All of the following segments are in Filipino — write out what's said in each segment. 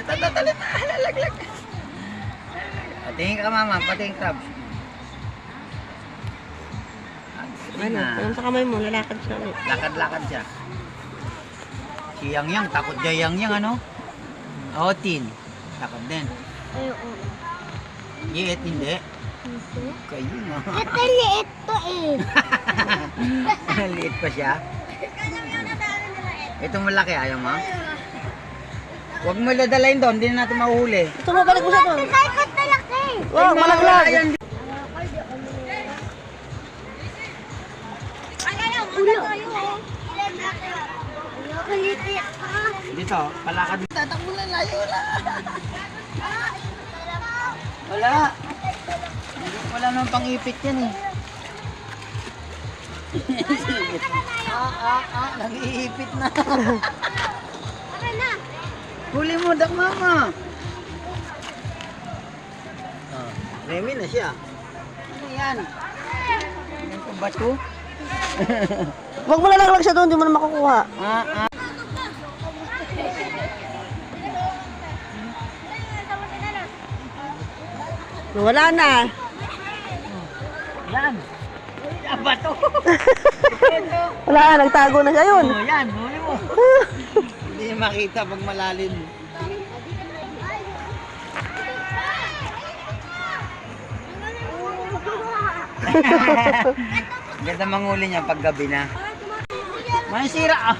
Tatalita. Lalaglag. Patingin ka mama, patingin crabs. Ano? Kung sa kamay mo, lalakad siya ulit. Lakad-lakad siya. Si Yang Yang, takot siya Yang Yang ano? Oo, Tin. Takot din. Ay, oo. Liit, hindi. Kayo nga. Ito liit to eh. Liit pa siya. Itong malaki, ayaw mo? Huwag mo dadalayin doon, hindi na natin mahuhuli. Ito mo, balik mo siya doon. Ay, ba't malaki? Wow, malaglag. Ulo. Kalitit ka. Dito, palakad. Tatakbo lang, layo na. Wala. Wala naman pang-ipit yan eh. Nag-iipit na. Okay na. Huli mo, dak mama. Oh, Remy na siya. Ano yan? Yan kung bato? Huwag mo lalaglag siya doon, hindi mo na makukuha. Wala na. Yan. Yan, bato. Wala na, nagtago na siya yun. Oh, yan, huli mo. Hindi makita pag malalim. Ganda manghuli niya pag gabi na. Masira ah.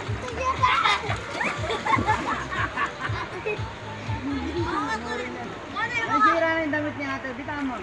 Masira na yung damit niya ate. Bita mo.